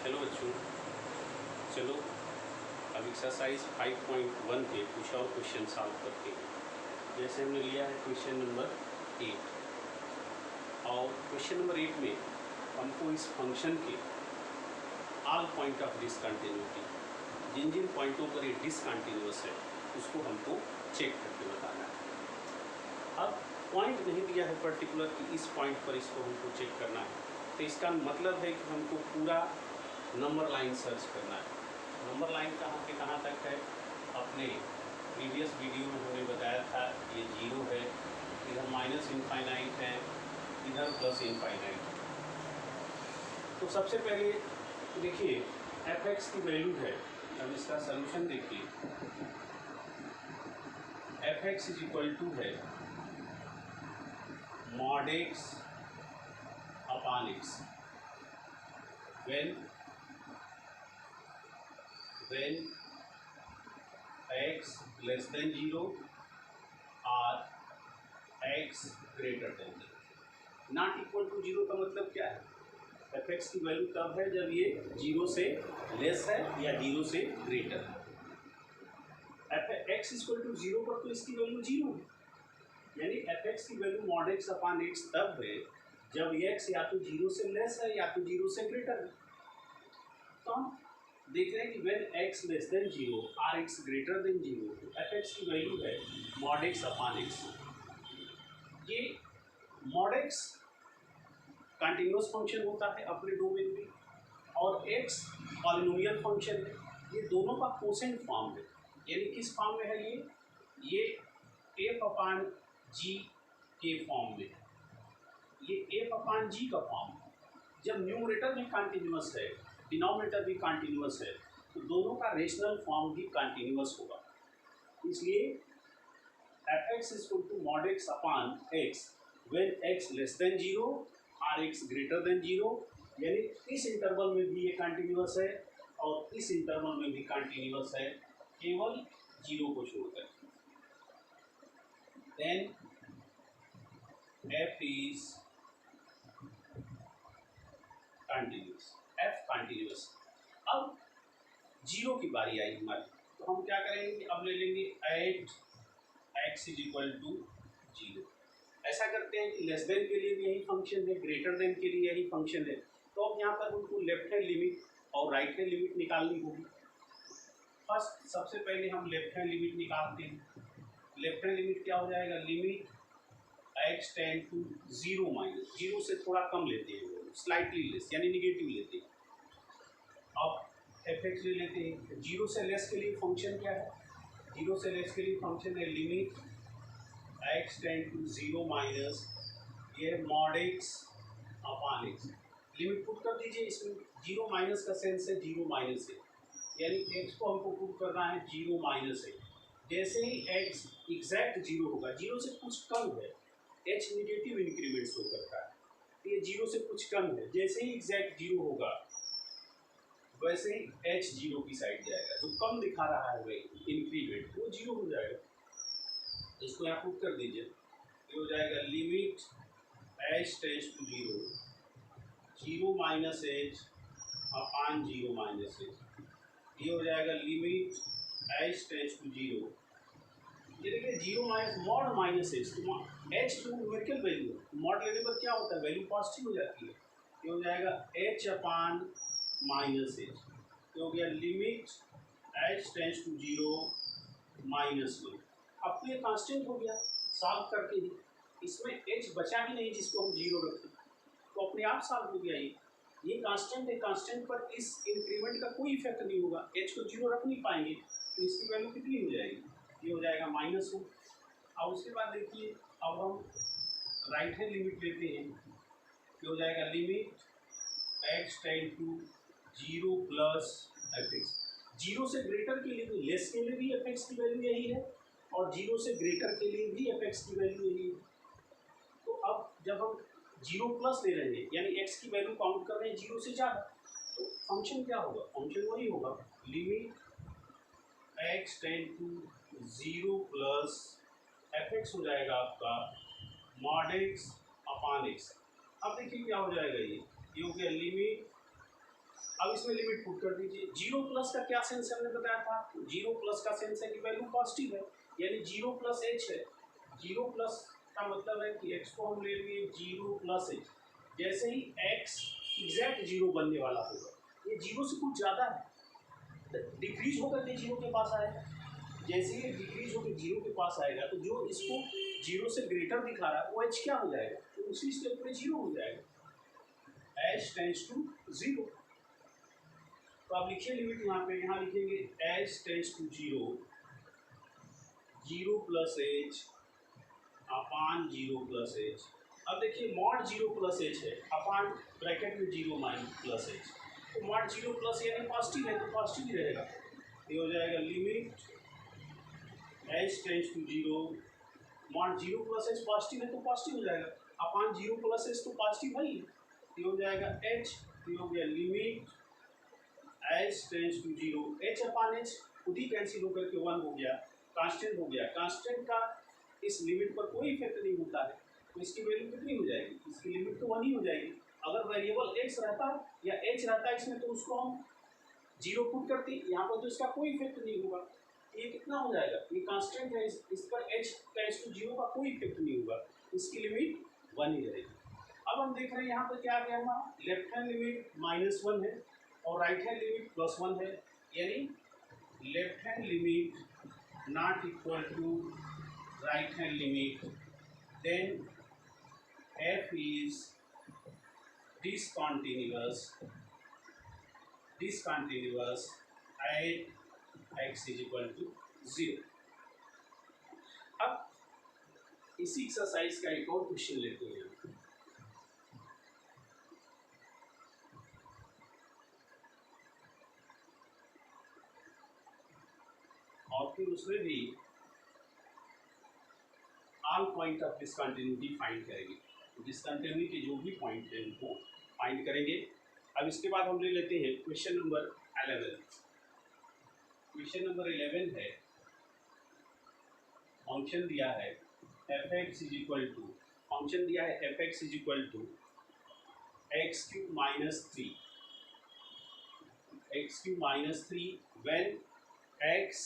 चलो बच्चों, चलो अब एक्सरसाइज 5.1 के कुछ और क्वेश्चन सॉल्व करते हैं। जैसे हमने लिया है क्वेश्चन नंबर 8 और क्वेश्चन नंबर 8 में हमको इस फंक्शन के ऑल पॉइंट ऑफ डिसकंटिन्यूटी, जिन जिन पॉइंटों पर ये डिसकंटिन्यूअस है उसको हमको चेक करके बताना है। अब पॉइंट नहीं दिया है पर्टिकुलर कि इस पॉइंट पर इसको हमको चेक करना है, तो इसका मतलब है कि हमको पूरा नंबर लाइन सर्च करना है। नंबर लाइन कहाँ से कहाँ तक है? अपने प्रीवियस वीडियो में हमने बताया था ये 0 है, इधर माइनस इनफाइनाइट है, इधर प्लस इनफाइनाइट है। तो सबसे पहले देखिए f(x) की वैल्यू है, अब इसका सलूशन देखिए। f(x) है mod x upon x when x less than 0 or x greater than 0। Not equal to 0 का मतलब क्या है? f(x) की वैल्यू तब है जब ये 0 से लेस है या 0 से ग्रेटर है। f(x) = 0 पर तो इसकी वैल्यू 0 है, यानी f(x) की value mod x upon x तब है जब x या तो 0 से लेस है या तो 0 से ग्रेटर है। तो हम देख रहे हैं कि when x less than 0 or x greater than 0 f(x) की वैल्यू है mod x upon x। ये mod x कंटिन्यूअस फंक्शन होता है अपने डोमेन में और x पॉलिनोमियल फंक्शन है। ये दोनों का कोसेंट फॉर्म है, यानी किस फॉर्म में है? ये f/g के फॉर्म में है। ये f/g का फॉर्म है। जब न्यूमरेटर भी कंटिन्यूअस है, डिनोमिनेटर भी कंटिन्यूअस है, तो दोनों का रेशनल फॉर्म भी कंटिन्यूअस होगा। इसलिए f(x) = mod x upon x when x less than 0 or x greater than 0, यानी इस इंटरवल में भी ये कंटिन्यूअस है और इस इंटरवल में भी कंटिन्यूअस है, केवल 0 को छोड़कर। Then f is continuous, f continuous. अब 0 की बारी आई हमारी, तो हम क्या करेंगे? अब ले लेंगे एट x = 0। ऐसा करते हैं कि लेस देन के लिए भी यही फंक्शन है, ग्रेटर देन के लिए यही फंक्शन है। तो अब यहाँ पर हमको लेफ्ट हैंड लिमिट और राइट हैंड लिमिट निकालनी होगी। फर्स्ट सबसे पहले हम लेफ्ट हैंड लिमिट निकालते हैं। लेफ्ट हैंड लिमिट क्या हो जाएगा? Limit x tend to 0 minus 0 से थोड़ा कम लेते हैं, स्लाइटली लेस यानी निगेटिव लेते हैं। अब f(x) ले लेते हैं। 0 से लेस के लिए फंक्शन क्या है? 0 से लेस के लिए फंक्शन है limit x tend to 0 minus ये mod x upon x। Limit put कर दीजिए इसमें। 0 माइनस का सेंस है 0 माइनस है, यानी x को हमको पुट करना है 0 माइनस है। जैसे ही x एग्जैक्ट 0 होगा, 0 से कुछ कम है, h निगेटिव इंक्रीमेंट शो करता है, तो ये 0 से कुछ कम है। जैसे ही एग्जैक्ट 0 होगा वैसे ही h 0 की साइड जाएगा, जो कम दिखा रहा है वही इंक्रीमेंट वो 0 हो जाएगा। इसको यहाँ पुट कर दीजिए, ये हो जाएगा limit h tends to 0 0 minus h upon 0 minus h। ये हो जाएगा लिमिट h टेंड्स टू 0, ये देखिए 0 माइनस मॉड माइनस h, तो h तो न्यूमेरिकल वैल्यू है, मॉड लेने पर क्या होता है? वैल्यू पॉजिटिव हो जाती है। ये हो जाएगा h अपॉन माइनस h। ये हो गया limit h tends to 0 minus 1। अब तो ये कांस्टेंट हो गया सॉल्व करके ही, इसमें h बचा ही नहीं जिसको हम 0 रखें, तो अपने आप सॉल्व हो गया। ये कांस्टेंट है, कांस्टेंट पर इस इंक्रीमेंट का कोई इफेक्ट नहीं होगा, h को 0 रख नहीं पाएंगे, तो इसकी वैल्यू कितनी हो जाएगी? ये हो जाएगा -1। अब उसके बाद देखिए, अब हम राइट हैंड लिमिट लेते हैं। ये हो जाएगा limit x tend to 0 plus f(x). 0 से ग्रेटर के लिए भी, लेस के लिए भी f(x) की वैल्यू यही है और 0 से ग्रेटर के लिए भी f(x) की वैल्यू यही है। तो अब जब हम 0 प्लस ले रहे हैं, यानी x की वैल्यू काउंट कर रहे हैं 0 से ज़्यादा, तो फंक्शन क्या होगा? फंक्शन वही होगा, limit x tend to 0 plus f(x) हो जाएगा आपका mod x अपॉन x। अब देखिए क्या हो जाएगा, ये हो गया लिमिट। अब इसमें में लिमिट पुट कर दीजिए। जीरो प्लस का क्या सेंस हमने बताया था, जीरो प्लस का सेंस है कि वैल्यू पॉजिटिव है, यानी जीरो प्लस एच है। जीरो प्लस का मतलब है कि एक्स को हम ले लिए जीरो प्लस एच, जैसे ही एक्स एग्जैक्ट जीरो बनने वाला होगा, ये जीरो से कुछ ज़्यादा है, डिक्रीज होकर के जीरो के पास आएगा। जैसे ही डिक्रीज होकर जीरो के पास आएगा तो जो इसको जीरो से ग्रेटर दिखा रहा है वो एच क्या हो जाएगा, तो उसी स्टेप पे जीरो हो जाएगा, एच टेंड्स टू जीरो। तो आप लिखिए लिमिट यहाँ पे, यहाँ लिखेंगे H tends to zero, zero plus H upon zero plus H. अब देखिए मॉड जीरो प्लस एच है अपान ब्रैकेट में जीरो माइनस प्लस एच, तो मॉड जीरो प्लस यानी पॉजिटिव है तो पॉजिटिव ही रहेगा। ये हो जाएगा limit H tends to zero, mod zero plus H positive है तो पॉजिटिव हो जाएगा, अपान जीरो प्लस एच तो पॉजिटिव है ही, ये हो जाएगा एच, ये हो गया limit H tends to zero, H upon H खुद ही कैंसिल होकर के वन हो गया, कांस्टेंट हो गया। कांस्टेंट का इस लिमिट पर कोई इफेक्ट नहीं होता है, तो इसकी वैल्यू कितनी हो जाएगी, इसकी लिमिट तो वन ही हो जाएगी। अगर वेरिएबल एक्स रहता या एच रहता इसमें तो उसको हम जीरो पुट करते, यहाँ पर तो इसका कोई इफेक्ट नहीं होगा। ये कितना हो जाएगा, ये कांस्टेंट है, इस पर एच टेंड्स टू जीरो का कोई इफेक्ट नहीं होगा, इसकी लिमिट वन ही रहेगी। अब हम देख रहे हैं यहाँ पर क्या गया हमारा, left hand limit minus one है और right hand limit plus one है, यानी left hand limit not equal to right hand limit, then f is discontinuous at x is equal to 0। अब इसी एक्सरसाइज का एक और क्वेश्चन लेते हैं। और फिर उसमें भी all point of discontinuity find करेंगे, डिसकंटिन्यूटी के जो भी पॉइंट है उनको फाइंड करेंगे। अब इसके बाद हम ले लेते हैं क्वेश्चन नंबर 11। क्वेश्चन नंबर 11 है, फंक्शन दिया है f x is equal to, function दिया है f x is equal to x cube minus three, x cube minus three when x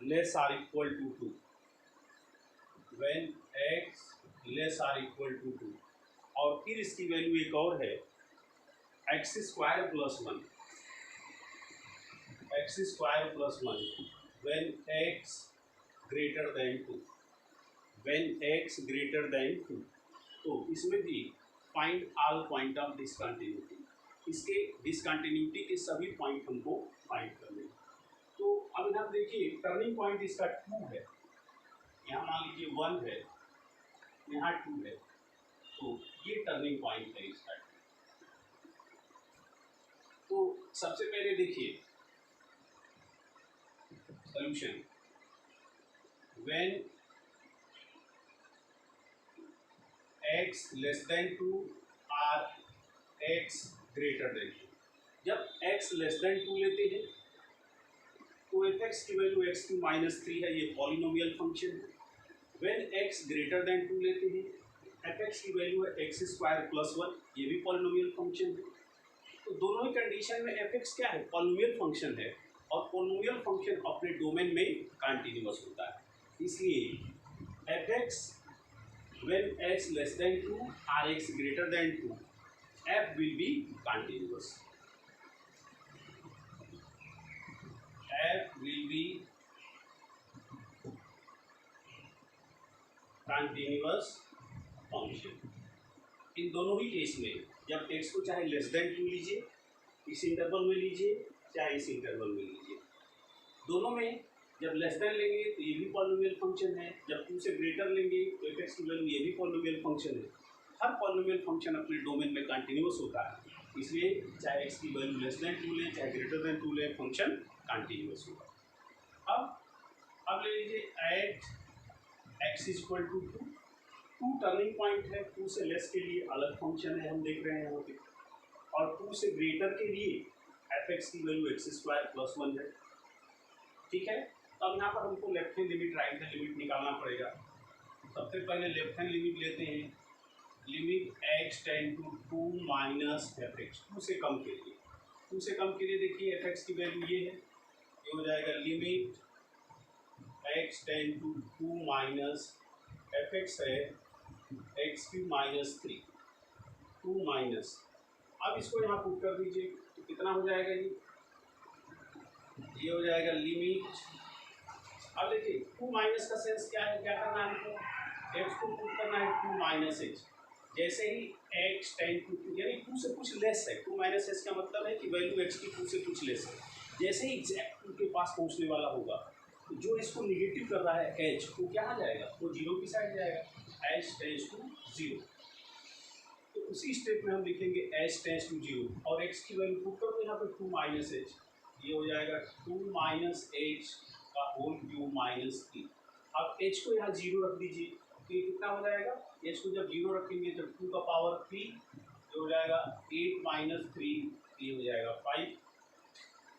less or equal to two, when x less or equal to two. और फिर इसकी value एक और है x square plus one, x square plus one when x greater than two, when x greater than two. तो इसमें भी find all point of discontinuity, इसके डिसकंटिन्यूटी के सभी पॉइंट हमको फाइंड करने। तो अब यहाँ देखिए टर्निंग पॉइंट इसका टू है, यहाँ मान लीजिए वन है, यहाँ टू है, तो ये टर्निंग पॉइंट है इसका। तो सबसे पहले देखिए solution, when x less than two और x ग्रेटर देन टू, जब x लेस देन टू लेते हैं तो एफ एक्स की वैल्यू एक्स की माइनस थ्री है, ये पॉलिनोमियल फंक्शन है। When x greater than two लेते हैं एफ एक्स की वैल्यू है एक्स स्क्वायर प्लस वन, ये भी पॉलिनोमियल फंक्शन है। तो दोनों ही कंडीशन में एफ एक्स क्या है, पॉलिनोमियल फंक्शन है, और पॉलिनोमियल फंक्शन अपने डोमेन में कंटिन्यूअस होता है, इसलिए f x when x less than two और x greater than two f will be continuous, f will be continuous function. इन दोनों ही केस में जब x को चाहे लेस देन टू लीजिए, इस इंटरवल में लीजिए, चाहे इस इंटरवल में लीजिए, दोनों में जब लेस देन लेंगे तो ये भी पॉलिनोमियल फंक्शन है, जब टू से ग्रेटर लेंगे तो एफ एक्स की वैल्यू ये भी पॉलिनोमियल फंक्शन है। हर पॉलिनोमियल फंक्शन अपने डोमेन में कंटिन्यूअस होता है, इसलिए चाहे x की वैल्यू लेस देन टू ले चाहे ग्रेटर देन टू ले, फंक्शन कंटिन्यूअस होगा। अब ले लीजिए at x is equal to two, two turning point है, टू से लेस के लिए अलग फंक्शन है हम देख रहे हैं यहाँ पे, और टू से ग्रेटर के लिए एफ एक्स की value x square plus one है, ठीक है। तो अब यहाँ पर हमको left hand limit right hand limit निकालना पड़ेगा। सबसे पहले लेफ्ट हैंड लिमिट लेते हैं, limit x tend to two minus f x, two से कम के लिए, 2 से कम के लिए देखिए एफ एक्स की वैल्यू ये है, ये हो जाएगा limit x tend to 2 minus f x है एक्स क्यू माइनस 3 2 माइनस, अब इसको यहाँ पुट कर दीजिए तो कितना हो जाएगा ये हो जाएगा लिमिट, अब देखिए 2 माइनस का सेंस क्या है, क्या करना है हमको एक्स को पुट करना है 2 माइनस एच, जैसे ही एक्स टेन टू 2 यानी 2 से कुछ लेस है, 2 माइनस एच का मतलब है कि वैल्यू एक्स की 2 से कुछ लेस है, जैसे ही एग्जैक्ट 2 के पास पहुंचने वाला होगा तो जो इसको निगेटिव कर रहा है एच वो क्या आ जाएगा, वो जीरो की साइड जाएगा, एच टेंस टू जीरो। तो उसी स्टेप में हम लिखेंगे एच टेंस टू जीरो और एक्स की वैल्यू पुट कर दो यहाँ पे 2 माइनस एच, ये हो जाएगा 2 माइनस एच का होल क्यूब माइनस 3। अब एच को यहाँ जीरो रख दीजिए तो ये कितना हो जाएगा, एच को जब जीरो रखेंगे तो 2 का पावर 3 ये हो जाएगा 8 माइनस 3 ये हो जाएगा 5।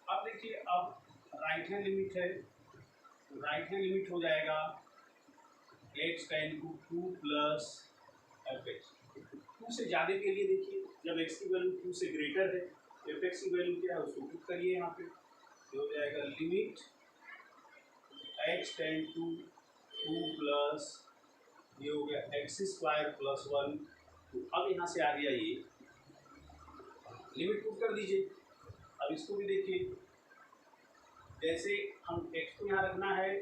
अब देखिए अब राइट हैंड लिमिट है, राइट हैंड लिमिट हो जाएगा x tend to 2 plus f x, 2 से ज़्यादा के लिए देखिए जब x की वैल्यू 2 से ग्रेटर है एफ एक्स की वैल्यू क्या है उसको पुट करिए यहाँ पे, ये हो जाएगा limit x tend to 2 plus ये हो गया एक्स स्क्वायर प्लस 1। तो अब यहाँ से आ गया ये लिमिट पुट कर दीजिए। अब इसको भी देखिए जैसे हम x को यहाँ रखना है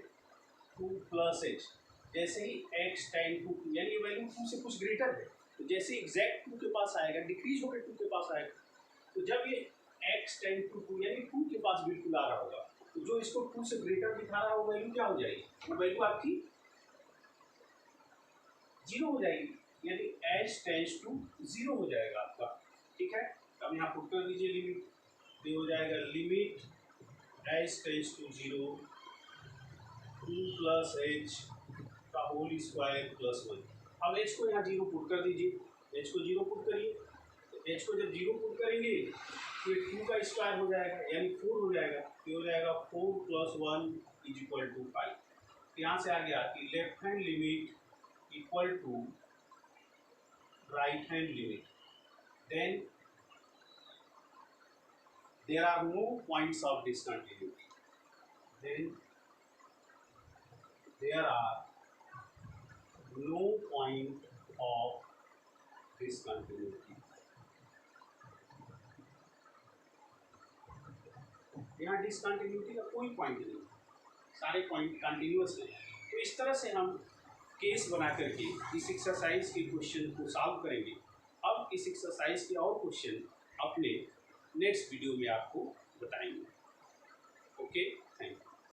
2 प्लस एच, जैसे ही x टेन टू 2 यानी ये वैल्यू 2 से कुछ ग्रेटर है तो जैसे एग्जैक्ट 2 के पास आएगा डिक्रीज होकर 2 के पास आएगा, तो जब ये x टेन टू 2 यानी 2 के पास बिल्कुल आ रहा होगा तो जो इसको 2 से ग्रेटर दिखा रहा हो वैल्यू क्या हो जाएगी, वो वैल्यू आपकी जीरो हो जाएगी, यानी h टेंस टू जीरो हो जाएगा आपका। ठीक है, अब यहाँ पुट कर दीजिए लिमिट, ये हो जाएगा limit h tends to zero 2 plus h का होल स्क्वायर प्लस 1। अब h को यहाँ जीरो पुट कर दीजिए, h को जीरो पुट करिए, तो h को जब जीरो पुट करेंगे तो 2 का स्क्वायर हो जाएगा यानी 4 हो जाएगा, ये हो जाएगा 4 प्लस 1 इज इक्वल टू 5। यहाँ से आ गया कि left hand limit equal to right hand limit, then there are no points of discontinuity, then there are no point of discontinuity। यहाँ डिसकंटिन्यूटी का कोई पॉइंट नहीं, सारे पॉइंट कंटिन्यूअस हैं। तो इस तरह से हम केस बना करके इस एक्सरसाइज के क्वेश्चन को सॉल्व करेंगे। अब इस एक्सरसाइज के और क्वेश्चन अपने नेक्स्ट वीडियो में आपको बताएंगे। ओके।